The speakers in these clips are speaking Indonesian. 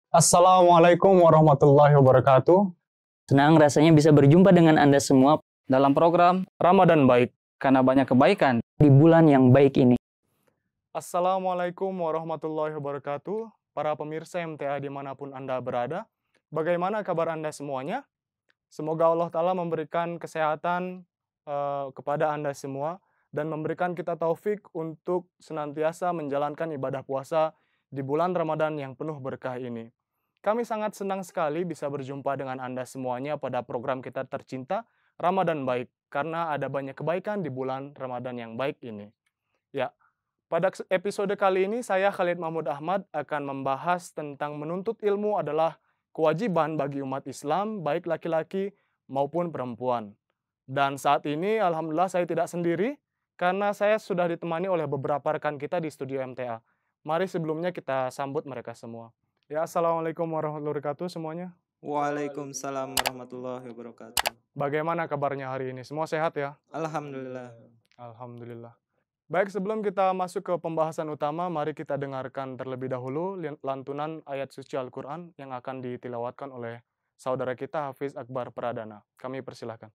Assalamualaikum warahmatullahi wabarakatuh. Senang rasanya bisa berjumpa dengan Anda semua dalam program Ramadan Baik Karena Banyak Kebaikan di bulan yang baik ini. Assalamualaikum warahmatullahi wabarakatuh. Para pemirsa MTA dimanapun Anda berada, bagaimana kabar Anda semuanya? Semoga Allah Ta'ala memberikan kesehatan kepada Anda semua dan memberikan kita taufik untuk senantiasa menjalankan ibadah puasa di bulan Ramadan yang penuh berkah ini. Kami sangat senang sekali bisa berjumpa dengan Anda semuanya pada program kita tercinta, Ramadan Baik, karena ada banyak kebaikan di bulan Ramadan yang baik ini. Ya, pada episode kali ini saya Khalid Mahmud Ahmad akan membahas tentang menuntut ilmu adalah kewajiban bagi umat Islam, baik laki-laki maupun perempuan. Dan saat ini alhamdulillah saya tidak sendiri, karena saya sudah ditemani oleh beberapa rekan kita di studio MTA. Mari sebelumnya kita sambut mereka semua. Ya, Assalamualaikum warahmatullahi wabarakatuh semuanya. Waalaikumsalam warahmatullahi wabarakatuh. Bagaimana kabarnya hari ini? Semua sehat ya? Alhamdulillah. Alhamdulillah. Baik, sebelum kita masuk ke pembahasan utama, mari kita dengarkan terlebih dahulu lantunan ayat suci Al-Quran yang akan ditilawatkan oleh saudara kita Hafiz Akbar Pradana. Kami persilahkan.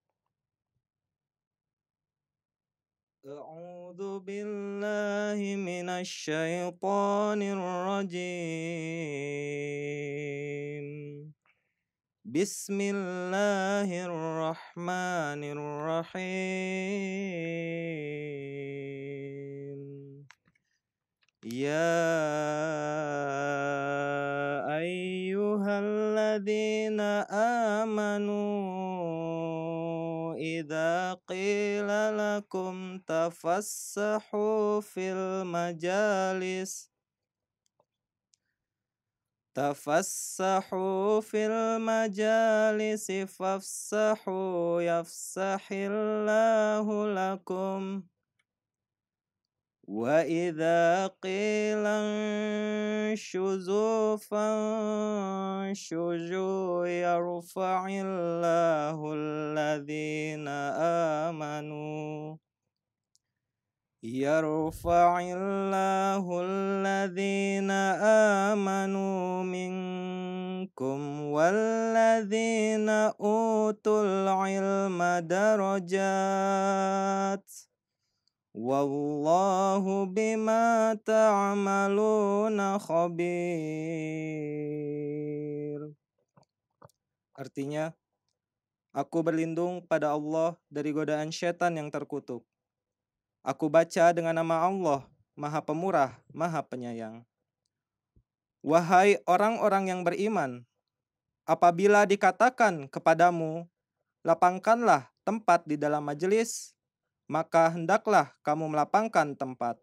A'udzu billahi minasy syaithanir rajim. Bismillahirrahmanirrahim. Ya ayyuhalladzina amanu idza qila lakum tafassahu fil majalis fafsahu yafsahillahu lakum wa idza qila anshuzu fanshuzu yarfa'illahu alladhina amanu minkum walladzina utul ilma darajat wallahu bima ta'maluna khabir. Artinya, aku berlindung pada Allah dari godaan syaitan yang terkutuk. Aku baca dengan nama Allah, Maha Pemurah, Maha Penyayang. Wahai orang-orang yang beriman, apabila dikatakan kepadamu, lapangkanlah tempat di dalam majelis, maka hendaklah kamu melapangkan tempat.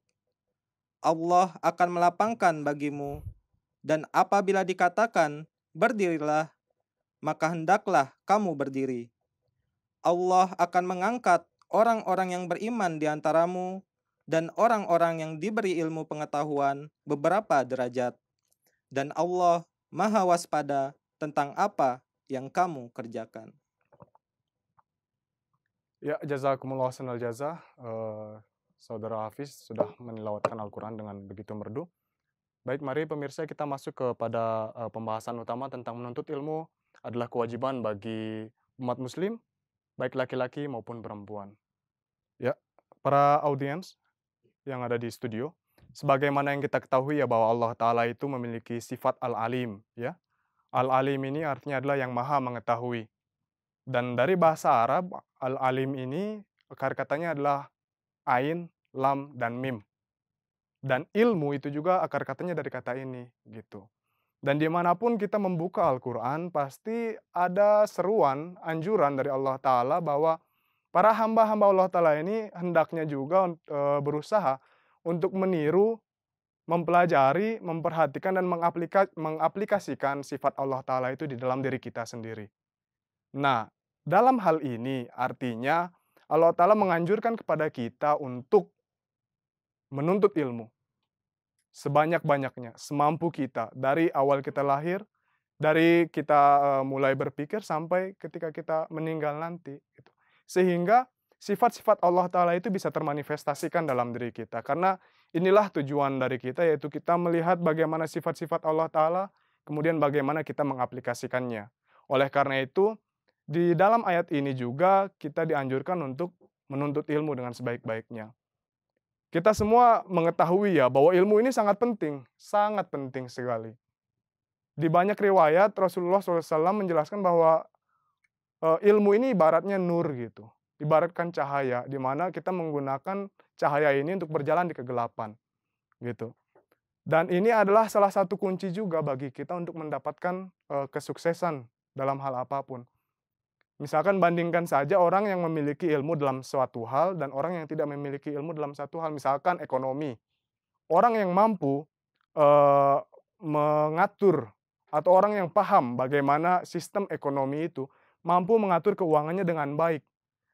Allah akan melapangkan bagimu, dan apabila dikatakan, berdirilah, maka hendaklah kamu berdiri. Allah akan mengangkat orang-orang yang beriman di antaramu dan orang-orang yang diberi ilmu pengetahuan beberapa derajat. Dan Allah Maha waspada tentang apa yang kamu kerjakan. Ya, jazakumullah sanal jaza. Saudara Hafiz sudah menilawatkan Al-Quran dengan begitu merdu. Baik, mari pemirsa kita masuk kepada pembahasan utama tentang menuntut ilmu adalah kewajiban bagi umat muslim, baik laki-laki maupun perempuan. Ya, para audiens yang ada di studio, sebagaimana yang kita ketahui ya bahwa Allah Ta'ala itu memiliki sifat Al-Alim. Ya. Al-Alim ini artinya adalah yang maha mengetahui. Dan dari bahasa Arab, Al-Alim ini akar katanya adalah Ain, Lam, dan Mim. Dan ilmu itu juga akar katanya dari kata ini, gitu. Dan dimanapun kita membuka Al-Quran, pasti ada seruan, anjuran dari Allah Ta'ala bahwa para hamba-hamba Allah Ta'ala ini hendaknya juga berusaha untuk meniru, mempelajari, memperhatikan, dan mengaplikasikan sifat Allah Ta'ala itu di dalam diri kita sendiri. Nah, dalam hal ini artinya Allah Ta'ala menganjurkan kepada kita untuk menuntut ilmu sebanyak-banyaknya, semampu kita, dari awal kita lahir, dari kita mulai berpikir sampai ketika kita meninggal nanti. Gitu. Sehingga sifat-sifat Allah Ta'ala itu bisa termanifestasikan dalam diri kita. Karena inilah tujuan dari kita, yaitu kita melihat bagaimana sifat-sifat Allah Ta'ala, kemudian bagaimana kita mengaplikasikannya. Oleh karena itu, di dalam ayat ini juga kita dianjurkan untuk menuntut ilmu dengan sebaik-baiknya. Kita semua mengetahui ya bahwa ilmu ini sangat penting sekali. Di banyak riwayat Rasulullah SAW menjelaskan bahwa ilmu ini ibaratnya nur gitu, ibaratkan cahaya, di mana kita menggunakan cahaya ini untuk berjalan di kegelapan gitu. Dan ini adalah salah satu kunci juga bagi kita untuk mendapatkan kesuksesan dalam hal apapun. Misalkan bandingkan saja orang yang memiliki ilmu dalam suatu hal dan orang yang tidak memiliki ilmu dalam satu hal, misalkan ekonomi. Orang yang mampu mengatur atau orang yang paham bagaimana sistem ekonomi itu, mampu mengatur keuangannya dengan baik.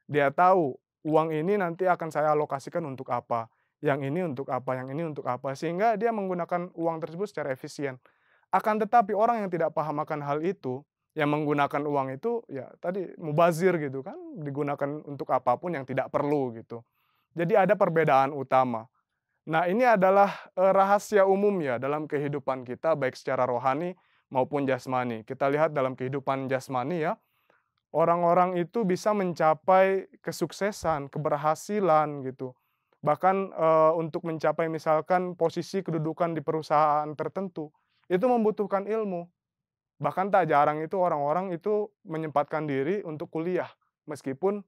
Dia tahu uang ini nanti akan saya alokasikan untuk apa, yang ini untuk apa, yang ini untuk apa, sehingga dia menggunakan uang tersebut secara efisien. Akan tetapi orang yang tidak paham akan hal itu, yang menggunakan uang itu ya tadi mubazir gitu kan, digunakan untuk apapun yang tidak perlu gitu. Jadi ada perbedaan utama. Nah, ini adalah rahasia umum ya dalam kehidupan kita baik secara rohani maupun jasmani. Kita lihat dalam kehidupan jasmani ya, orang-orang itu bisa mencapai kesuksesan, keberhasilan gitu. Bahkan untuk mencapai misalkan posisi kedudukan di perusahaan tertentu, itu membutuhkan ilmu. Bahkan tak jarang itu orang-orang itu menyempatkan diri untuk kuliah, meskipun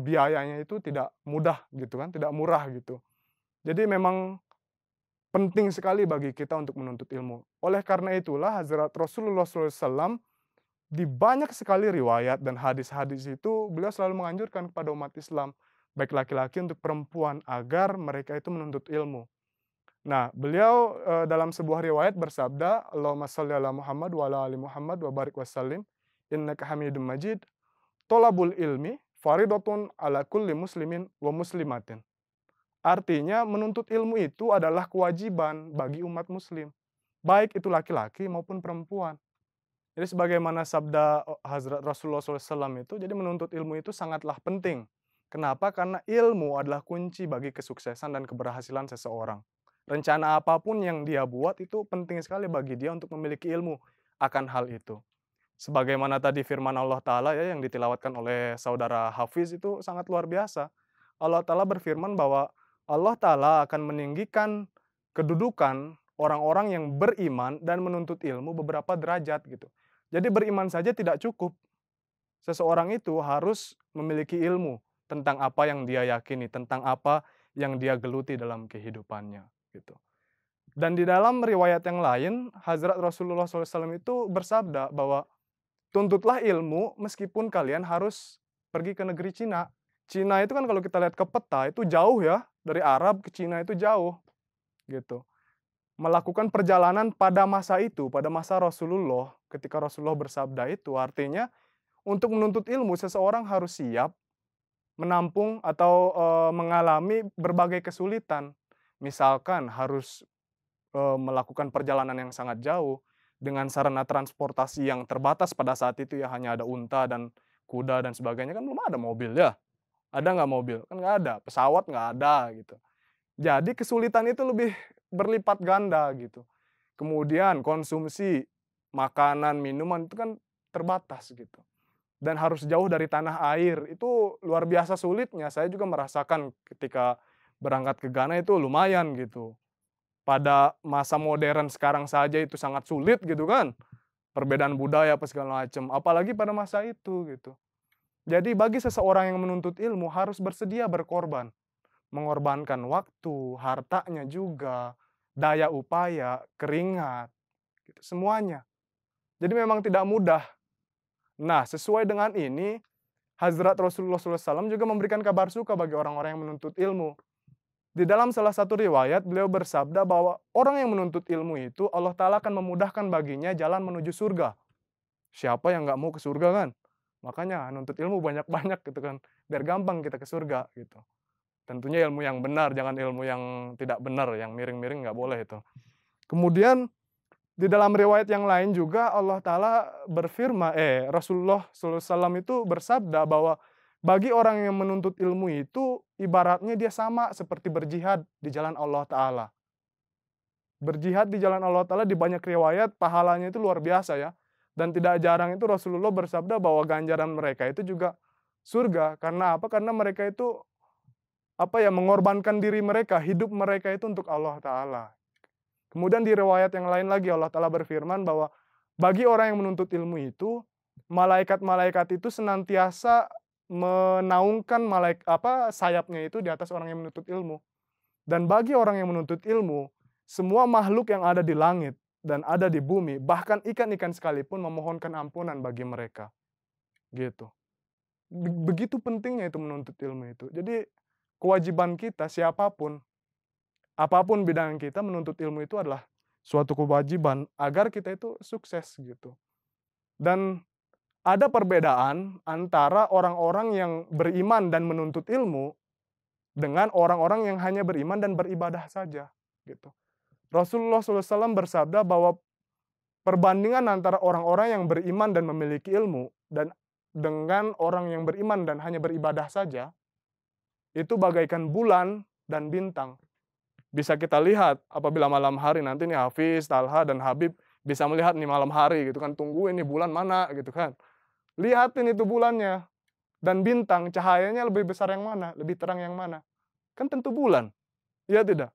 biayanya itu tidak mudah gitu kan, tidak murah gitu. Jadi memang penting sekali bagi kita untuk menuntut ilmu. Oleh karena itulah Hazrat Rasulullah SAW di banyak sekali riwayat dan hadis-hadis itu beliau selalu menganjurkan kepada umat Islam, baik laki-laki untuk perempuan, agar mereka itu menuntut ilmu. Nah, beliau dalam sebuah riwayat bersabda, Allahumma sholli ala Muhammad wa ala ali Muhammad wa barik wasallim, innaka hamidum majid, tolabul ilmi faridatun ala kulli muslimin wa muslimatin. Artinya menuntut ilmu itu adalah kewajiban bagi umat muslim, baik itu laki-laki maupun perempuan. Jadi sebagaimana sabda Hazrat Rasulullah SAW itu, jadi menuntut ilmu itu sangatlah penting. Kenapa? Karena ilmu adalah kunci bagi kesuksesan dan keberhasilan seseorang. Rencana apapun yang dia buat itu penting sekali bagi dia untuk memiliki ilmu akan hal itu. Sebagaimana tadi firman Allah Ta'ala ya yang ditilawatkan oleh saudara Hafiz itu sangat luar biasa. Allah Ta'ala berfirman bahwa Allah Ta'ala akan meninggikan kedudukan orang-orang yang beriman dan menuntut ilmu beberapa derajat gitu. Jadi beriman saja tidak cukup. Seseorang itu harus memiliki ilmu tentang apa yang dia yakini, tentang apa yang dia geluti dalam kehidupannya gitu. Dan di dalam riwayat yang lain, Hazrat Rasulullah SAW itu bersabda bahwa tuntutlah ilmu meskipun kalian harus pergi ke negeri Cina. Cina itu kan kalau kita lihat ke peta itu jauh ya, dari Arab ke Cina itu jauh gitu. Melakukan perjalanan pada masa itu, pada masa Rasulullah, ketika Rasulullah bersabda itu, artinya untuk menuntut ilmu seseorang harus siap menampung atau mengalami berbagai kesulitan. Misalkan harus melakukan perjalanan yang sangat jauh dengan sarana transportasi yang terbatas pada saat itu ya, hanya ada unta dan kuda dan sebagainya, kan belum ada mobil ya. Ada nggak mobil? Kan nggak ada. Pesawat nggak ada gitu. Jadi kesulitan itu lebih berlipat ganda gitu. Kemudian konsumsi makanan, minuman itu kan terbatas gitu. Dan harus jauh dari tanah air, itu luar biasa sulitnya. Saya juga merasakan ketika berangkat ke Ghana itu lumayan gitu. Pada masa modern sekarang saja itu sangat sulit gitu kan. Perbedaan budaya apa segala macam, apalagi pada masa itu gitu. Jadi bagi seseorang yang menuntut ilmu harus bersedia berkorban. Mengorbankan waktu, hartanya juga, daya upaya, keringat, gitu, semuanya. Jadi memang tidak mudah. Nah, sesuai dengan ini, Hazrat Rasulullah SAW juga memberikan kabar suka bagi orang-orang yang menuntut ilmu. Di dalam salah satu riwayat, beliau bersabda bahwa orang yang menuntut ilmu itu, Allah Ta'ala akan memudahkan baginya jalan menuju surga. Siapa yang nggak mau ke surga kan? Makanya nuntut ilmu banyak-banyak gitu kan, biar gampang kita ke surga gitu. Tentunya ilmu yang benar, jangan ilmu yang tidak benar, yang miring-miring nggak boleh itu. Kemudian di dalam riwayat yang lain juga Allah Ta'ala berfirman, Rasulullah SAW itu bersabda bahwa bagi orang yang menuntut ilmu itu ibaratnya dia sama seperti berjihad di jalan Allah Ta'ala. Berjihad di jalan Allah Ta'ala di banyak riwayat pahalanya itu luar biasa ya. Dan tidak jarang itu Rasulullah bersabda bahwa ganjaran mereka itu juga surga. Karena apa? Karena mereka itu mengorbankan diri mereka, hidup mereka itu untuk Allah Ta'ala. Kemudian di riwayat yang lain lagi Allah Ta'ala berfirman bahwa bagi orang yang menuntut ilmu itu, malaikat-malaikat itu senantiasa menaungkan sayapnya itu di atas orang yang menuntut ilmu. Dan bagi orang yang menuntut ilmu, semua makhluk yang ada di langit dan ada di bumi, bahkan ikan-ikan sekalipun memohonkan ampunan bagi mereka. Gitu. Begitu pentingnya itu menuntut ilmu itu. Jadi kewajiban kita siapapun, apapun bidang kita, menuntut ilmu itu adalah suatu kewajiban agar kita itu sukses gitu. Dan ada perbedaan antara orang-orang yang beriman dan menuntut ilmu dengan orang-orang yang hanya beriman dan beribadah saja gitu. Rasulullah SAW bersabda bahwa perbandingan antara orang-orang yang beriman dan memiliki ilmu dan dengan orang yang beriman dan hanya beribadah saja, itu bagaikan bulan dan bintang. Bisa kita lihat apabila malam hari nanti nih Hafiz, Talha, dan Habib bisa melihat nih malam hari gitu kan, tungguin nih bulan mana gitu kan. Lihatin itu bulannya dan bintang, cahayanya lebih besar yang mana, lebih terang yang mana. Kan tentu bulan, iya tidak?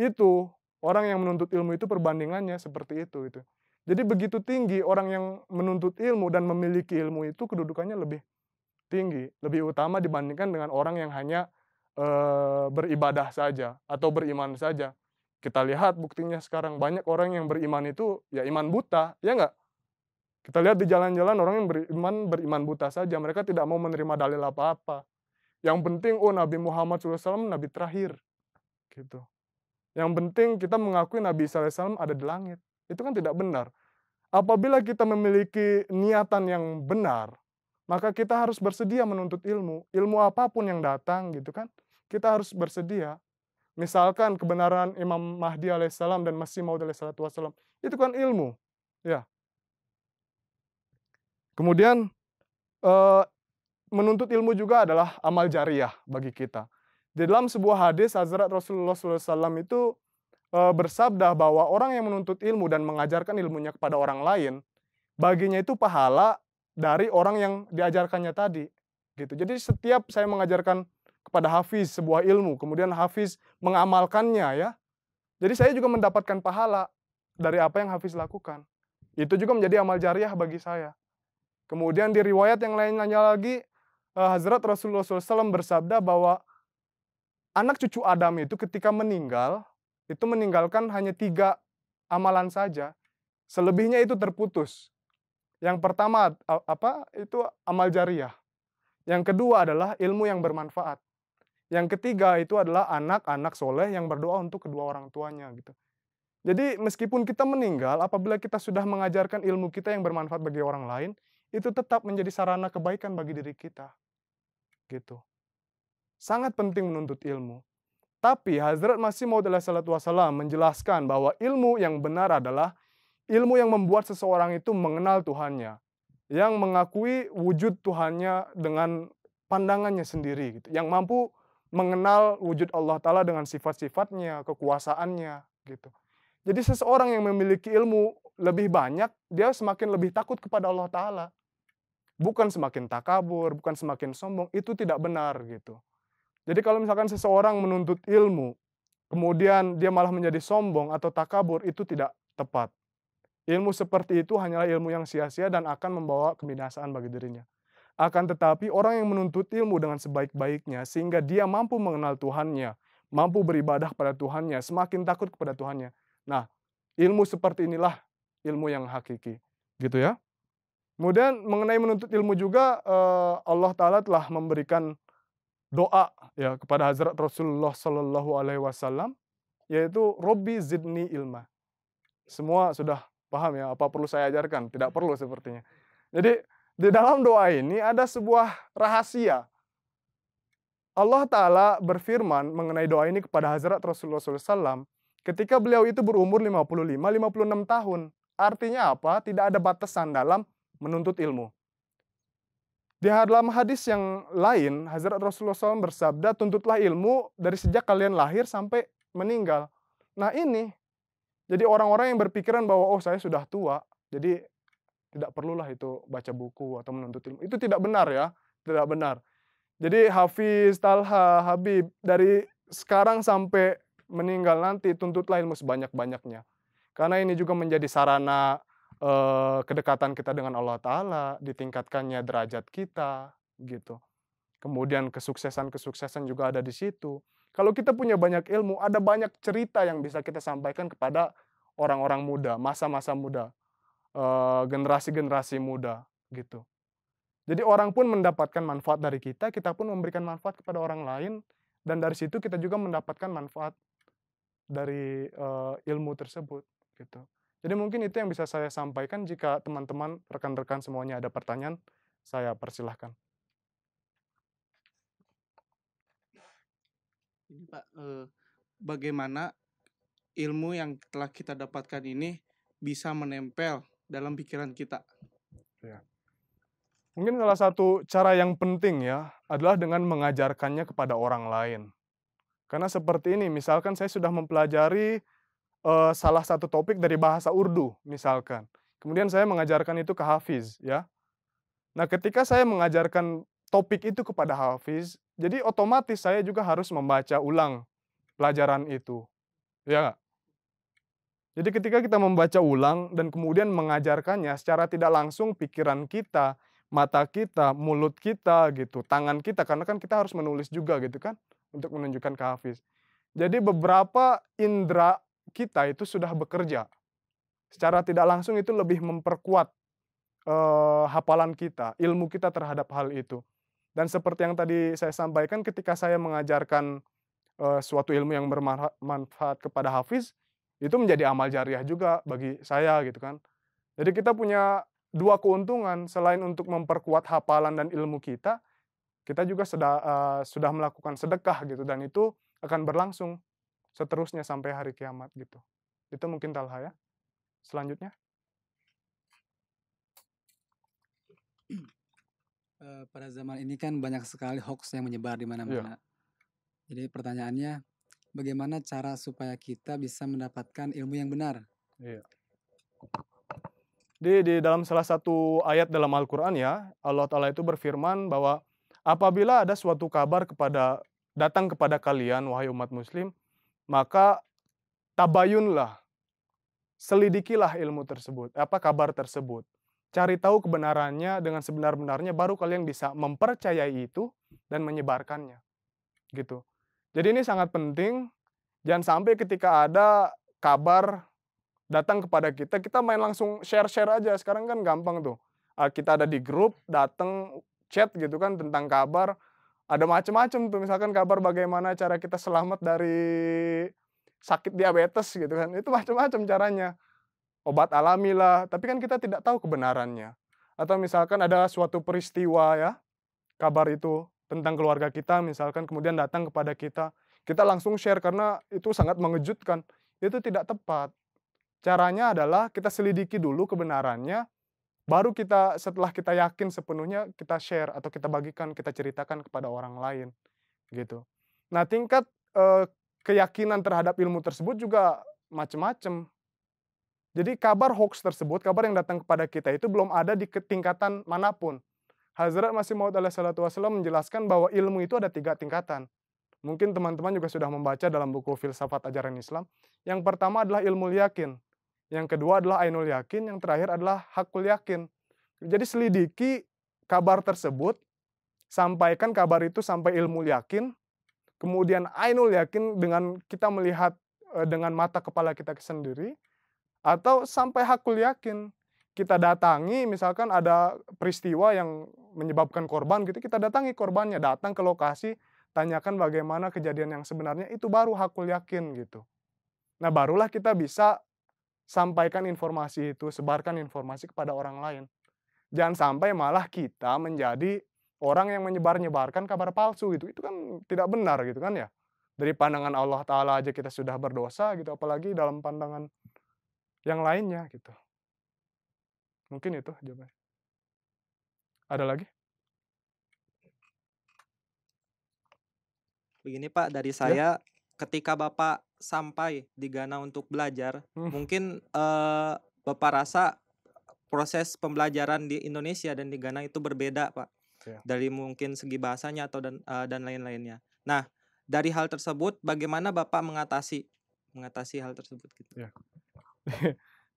Itu orang yang menuntut ilmu itu perbandingannya seperti itu. Jadi begitu tinggi orang yang menuntut ilmu dan memiliki ilmu itu kedudukannya lebih tinggi, lebih utama dibandingkan dengan orang yang hanya beribadah saja atau beriman saja. Kita lihat buktinya sekarang banyak orang yang beriman itu ya iman buta, ya enggak? Kita lihat di jalan-jalan orang yang beriman buta saja, mereka tidak mau menerima dalil apa-apa. Yang penting Nabi Muhammad SAW Nabi terakhir, gitu. Yang penting kita mengakui Nabi SAW ada di langit. Itu kan tidak benar. Apabila kita memiliki niatan yang benar, maka kita harus bersedia menuntut ilmu. Ilmu apapun yang datang gitu kan, kita harus bersedia. Misalkan kebenaran Imam Mahdi alaihissalam dan Masih Maud alaihissalam, itu kan ilmu. Ya. Kemudian menuntut ilmu juga adalah amal jariah bagi kita. Di dalam sebuah hadis Hazrat Rasulullah SAW itu bersabda bahwa orang yang menuntut ilmu dan mengajarkan ilmunya kepada orang lain, baginya itu pahala dari orang yang diajarkannya tadi. Gitu. Jadi setiap saya mengajarkan kepada Hafiz sebuah ilmu, kemudian Hafiz mengamalkannya ya. Jadi saya juga mendapatkan pahala dari apa yang Hafiz lakukan. Itu juga menjadi amal jariah bagi saya. Kemudian di riwayat yang lainnya lagi, Hazrat Rasulullah SAW bersabda bahwa anak cucu Adam itu ketika meninggal, itu meninggalkan hanya 3 amalan saja. Selebihnya itu terputus. Yang pertama itu amal jariah. Yang kedua adalah ilmu yang bermanfaat. Yang ketiga itu adalah anak-anak soleh yang berdoa untuk kedua orang tuanya gitu. Jadi meskipun kita meninggal, apabila kita sudah mengajarkan ilmu kita yang bermanfaat bagi orang lain, itu tetap menjadi sarana kebaikan bagi diri kita. Gitu. Sangat penting menuntut ilmu. Tapi Hazrat Masih Maud alaihissalam menjelaskan bahwa ilmu yang benar adalah ilmu yang membuat seseorang itu mengenal Tuhannya, yang mengakui wujud Tuhannya dengan pandangannya sendiri, gitu. Yang mampu mengenal wujud Allah Ta'ala dengan sifat-sifatnya, kekuasaannya, gitu. Jadi seseorang yang memiliki ilmu lebih banyak, dia semakin lebih takut kepada Allah Ta'ala. Bukan semakin takabur, bukan semakin sombong, itu tidak benar gitu. Jadi kalau misalkan seseorang menuntut ilmu, kemudian dia malah menjadi sombong atau takabur, itu tidak tepat. Ilmu seperti itu hanyalah ilmu yang sia-sia dan akan membawa kebinasaan bagi dirinya. Akan tetapi orang yang menuntut ilmu dengan sebaik-baiknya, sehingga dia mampu mengenal Tuhannya, mampu beribadah kepada Tuhannya, semakin takut kepada Tuhannya. Nah, ilmu seperti inilah ilmu yang hakiki. Gitu ya. Kemudian mengenai menuntut ilmu juga, Allah Ta'ala telah memberikan doa ya kepada Hazrat Rasulullah SAW, yaitu Robbi zidni ilma. Semua sudah paham ya, apa perlu saya ajarkan? Tidak perlu sepertinya. Jadi di dalam doa ini ada sebuah rahasia. Allah Ta'ala berfirman mengenai doa ini kepada Hazrat Rasulullah SAW ketika beliau itu berumur 55-56 tahun. Artinya apa? Tidak ada batasan dalam menuntut ilmu. Di dalam hadis yang lain, Hazrat Rasulullah SAW bersabda, tuntutlah ilmu dari sejak kalian lahir sampai meninggal. Nah ini, Jadi orang-orang yang berpikiran bahwa, "Oh, saya sudah tua, jadi tidak perlulah itu baca buku atau menuntut ilmu." Itu tidak benar ya, tidak benar. Jadi Hafiz, Talha, Habib, dari sekarang sampai meninggal nanti tuntutlah ilmu sebanyak-banyaknya. Karena ini juga menjadi sarana, kedekatan kita dengan Allah Ta'ala, ditingkatkannya derajat kita, gitu. Kemudian kesuksesan-kesuksesan juga ada di situ. Kalau kita punya banyak ilmu, ada banyak cerita yang bisa kita sampaikan kepada orang-orang muda, masa-masa muda, generasi-generasi muda, gitu. Jadi orang pun mendapatkan manfaat dari kita pun memberikan manfaat kepada orang lain, dan dari situ kita juga mendapatkan manfaat dari, ilmu tersebut, gitu. Jadi mungkin itu yang bisa saya sampaikan. Jika teman-teman, rekan-rekan semuanya ada pertanyaan, saya persilahkan. Ini Pak, bagaimana ilmu yang telah kita dapatkan ini bisa menempel dalam pikiran kita? Ya. Mungkin salah satu cara yang penting ya, adalah dengan mengajarkannya kepada orang lain. Karena seperti ini, misalkan saya sudah mempelajari, salah satu topik dari bahasa Urdu, misalkan. Kemudian saya mengajarkan itu ke Hafiz, ya. Nah, ketika saya mengajarkan topik itu kepada Hafiz, jadi otomatis saya juga harus membaca ulang pelajaran itu, ya nggak? Jadi ketika kita membaca ulang dan kemudian mengajarkannya secara tidak langsung, pikiran kita, mata kita, mulut kita gitu, tangan kita, karena kan kita harus menulis juga gitu kan, untuk menunjukkan ke Hafiz. Jadi beberapa indera kita itu sudah bekerja. Secara tidak langsung itu lebih memperkuat, hafalan kita, ilmu kita terhadap hal itu. Dan seperti yang tadi saya sampaikan, ketika saya mengajarkan, suatu ilmu yang bermanfaat kepada Hafiz, itu menjadi amal jariah juga bagi saya gitu kan. Jadi kita punya 2 keuntungan, selain untuk memperkuat hafalan dan ilmu kita juga sudah melakukan sedekah gitu, dan itu akan berlangsung seterusnya sampai hari kiamat gitu. Itu mungkin Talha ya. Selanjutnya? Pada zaman ini kan banyak sekali hoax yang menyebar di Iya. mana-mana. Jadi pertanyaannya, bagaimana cara supaya kita bisa mendapatkan ilmu yang benar? Iya. Di dalam salah satu ayat dalam Al-Quran ya, Allah Ta'ala itu berfirman bahwa apabila ada suatu kabar datang kepada kalian, wahai umat muslim, maka tabayunlah, selidikilah ilmu tersebut, kabar tersebut. Cari tahu kebenarannya dengan sebenar-benarnya, baru kalian bisa mempercayai itu dan menyebarkannya. Gitu. Jadi ini sangat penting, jangan sampai ketika ada kabar datang kepada kita main langsung share-share aja. Sekarang kan gampang tuh. Kita ada di grup, datang chat gitu kan tentang kabar, ada macam-macam tuh. Misalkan kabar bagaimana cara kita selamat dari sakit diabetes gitu kan. Itu macam-macam caranya. Obat alami lah, tapi kan kita tidak tahu kebenarannya. Atau misalkan ada suatu peristiwa ya, kabar itu tentang keluarga kita misalkan, kemudian datang kepada kita langsung share karena itu sangat mengejutkan. Itu tidak tepat. Caranya adalah kita selidiki dulu kebenarannya, baru setelah kita yakin sepenuhnya, kita share atau kita bagikan, kita ceritakan kepada orang lain, gitu. Nah, tingkat, keyakinan terhadap ilmu tersebut juga macam-macam. Jadi kabar hoax tersebut, kabar yang datang kepada kita itu belum ada di tingkatan manapun. Hazrat Masih Maud alaihissalam menjelaskan bahwa ilmu itu ada 3 tingkatan. Mungkin teman-teman juga sudah membaca dalam buku Filsafat Ajaran Islam. Yang pertama adalah ilmu yakin. Yang kedua adalah ainul yakin. Yang terakhir adalah hakul yakin. Jadi selidiki kabar tersebut, sampaikan kabar itu sampai ilmu yakin. Kemudian ainul yakin dengan kita melihat dengan mata kepala kita sendiri. Atau sampai hakul yakin. Kita datangi, misalkan ada peristiwa yang menyebabkan korban gitu, kita datangi korbannya, datang ke lokasi, tanyakan bagaimana kejadian yang sebenarnya, itu baru hakul yakin gitu. Nah, barulah kita bisa sampaikan informasi itu, sebarkan informasi kepada orang lain. Jangan sampai malah kita menjadi orang yang menyebar-nyebarkan kabar palsu gitu. Itu kan tidak benar gitu kan ya. Dari pandangan Allah Ta'ala aja kita sudah berdosa gitu, apalagi dalam pandangan yang lainnya gitu. Mungkin itu jawabannya. Ada lagi? Begini Pak, dari saya, ketika Bapak sampai di Ghana untuk belajar, Hmm. mungkin Bapak rasa proses pembelajaran di Indonesia dan di Ghana itu berbeda, Pak. Iya. Dari mungkin segi bahasanya atau dan lain-lainnya. Nah, dari hal tersebut bagaimana Bapak mengatasi hal tersebut gitu? Iya.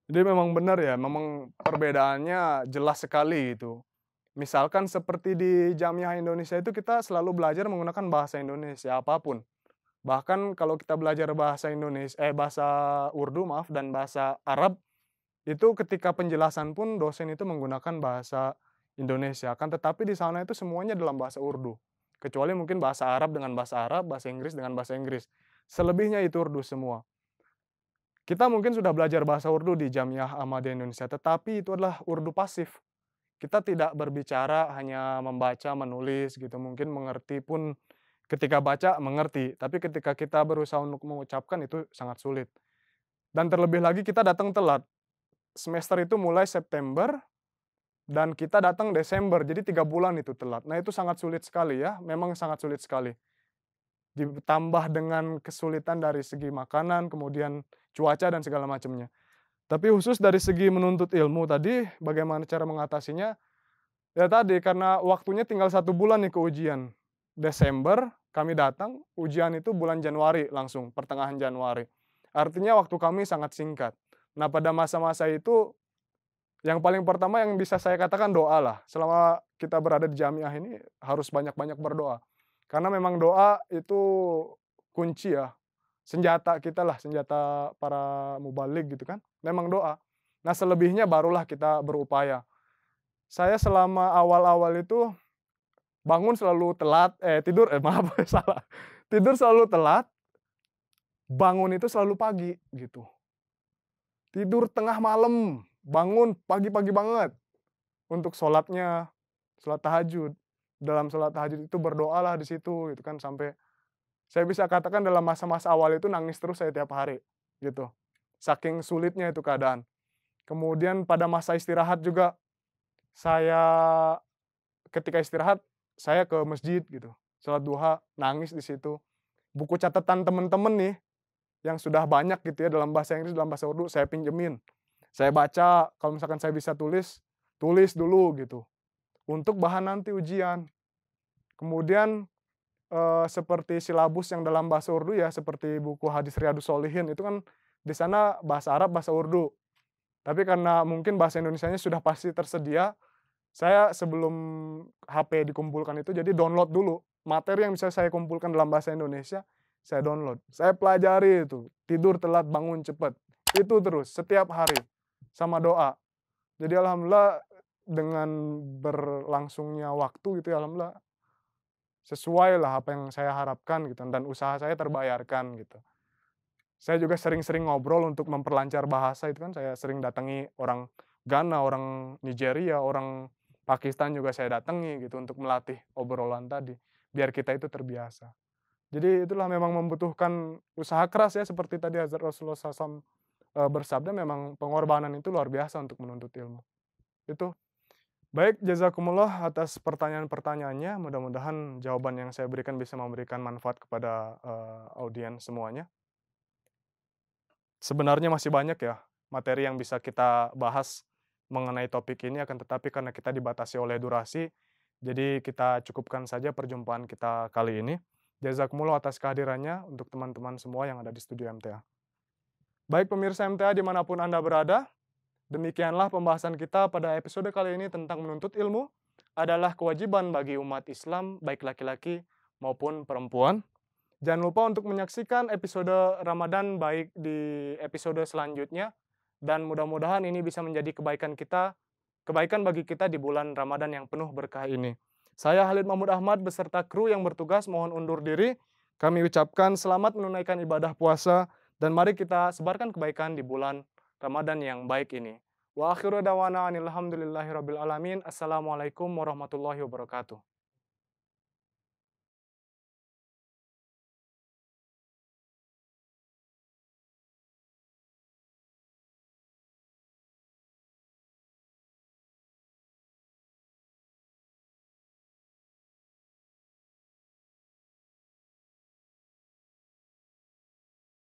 Jadi memang benar ya, memang perbedaannya jelas sekali gitu. Misalkan seperti di Jamiah Indonesia itu kita selalu belajar menggunakan bahasa Indonesia apapun. Bahkan kalau kita belajar bahasa Urdu maaf dan bahasa Arab itu ketika penjelasan pun dosen itu menggunakan bahasa Indonesia. Kan tetapi di sana itu semuanya dalam bahasa Urdu. Kecuali mungkin bahasa Arab dengan bahasa Arab, bahasa Inggris dengan bahasa Inggris. Selebihnya itu Urdu semua. Kita mungkin sudah belajar bahasa Urdu di Jamiah Ahmadiyah Indonesia, tetapi itu adalah Urdu pasif. Kita tidak berbicara, hanya membaca, menulis gitu. Mungkin mengerti pun ketika baca mengerti, tapi ketika kita berusaha untuk mengucapkan itu sangat sulit. Dan terlebih lagi kita datang telat. Semester itu mulai September dan kita datang Desember, jadi 3 bulan itu telat. Nah itu sangat sulit sekali ya, memang sangat sulit sekali. Ditambah dengan kesulitan dari segi makanan, kemudian cuaca dan segala macamnya. Tapi khusus dari segi menuntut ilmu tadi, bagaimana cara mengatasinya? Ya tadi, karena waktunya tinggal 1 bulan nih ke ujian. Desember kami datang, ujian itu bulan Januari langsung, pertengahan Januari. Artinya waktu kami sangat singkat. Nah pada masa-masa itu, yang paling pertama yang bisa saya katakan doa lah. Selama kita berada di Jamiah ini harus banyak-banyak berdoa. Karena memang doa itu kunci ya. Senjata kita lah, senjata para mubalik gitu kan. Memang doa. Nah selebihnya barulah kita berupaya. Saya selama awal-awal itu bangun selalu telat, maaf salah. Tidur selalu telat, bangun itu selalu pagi gitu. Tidur tengah malam, bangun pagi-pagi banget untuk sholatnya, sholat tahajud. Dalam sholat tahajud itu berdoalah di situ gitu kan, sampai saya bisa katakan dalam masa-masa awal itu nangis terus saya tiap hari gitu. Saking sulitnya itu keadaan. Kemudian pada masa istirahat juga saya ketika istirahat saya ke masjid gitu. Sholat duha, nangis di situ. Buku catatan teman-teman nih yang sudah banyak gitu ya dalam bahasa Inggris, dalam bahasa Urdu saya pinjemin. Saya baca, kalau misalkan saya bisa tulis, tulis dulu gitu. Untuk bahan nanti ujian. Kemudian seperti silabus yang dalam bahasa Urdu ya, seperti buku hadis Riyadus Sholihin itu kan di sana bahasa Arab, bahasa Urdu. Tapi karena mungkin bahasa Indonesianya sudah pasti tersedia, saya sebelum HP dikumpulkan itu jadi download dulu materi yang bisa saya kumpulkan dalam bahasa Indonesia, saya download. Saya pelajari itu, tidur telat, bangun cepat. Itu terus setiap hari sama doa. Jadi alhamdulillah dengan berlangsungnya waktu gitu ya, alhamdulillah sesuai lah apa yang saya harapkan gitu, dan usaha saya terbayarkan gitu. Saya juga sering-sering ngobrol untuk memperlancar bahasa itu kan, saya sering datangi orang Ghana, orang Nigeria, orang Pakistan juga saya datangi gitu untuk melatih obrolan tadi, biar kita itu terbiasa. Jadi itulah memang membutuhkan usaha keras ya, seperti tadi Hazrat Rasulullah SAW bersabda, memang pengorbanan itu luar biasa untuk menuntut ilmu. Itu. Baik, jazakumullah atas pertanyaan-pertanyaannya. Mudah-mudahan jawaban yang saya berikan bisa memberikan manfaat kepada audiens semuanya. Sebenarnya masih banyak ya materi yang bisa kita bahas mengenai topik ini, akan tetapi karena kita dibatasi oleh durasi, jadi kita cukupkan saja perjumpaan kita kali ini. Jazakumullah atas kehadirannya untuk teman-teman semua yang ada di studio MTA. Baik pemirsa MTA dimanapun Anda berada, demikianlah pembahasan kita pada episode kali ini tentang menuntut ilmu adalah kewajiban bagi umat Islam, baik laki-laki maupun perempuan. Jangan lupa untuk menyaksikan episode Ramadan baik di episode selanjutnya, dan mudah-mudahan ini bisa menjadi kebaikan bagi kita di bulan Ramadan yang penuh berkah ini. Saya Khalid Mahmud Ahmad beserta kru yang bertugas mohon undur diri. Kami ucapkan selamat menunaikan ibadah puasa, dan mari kita sebarkan kebaikan di bulan Ramadan yang baik ini. Wa akhiru dawana alhamdulillahirabbil alamin. Assalamualaikum warahmatullahi wabarakatuh.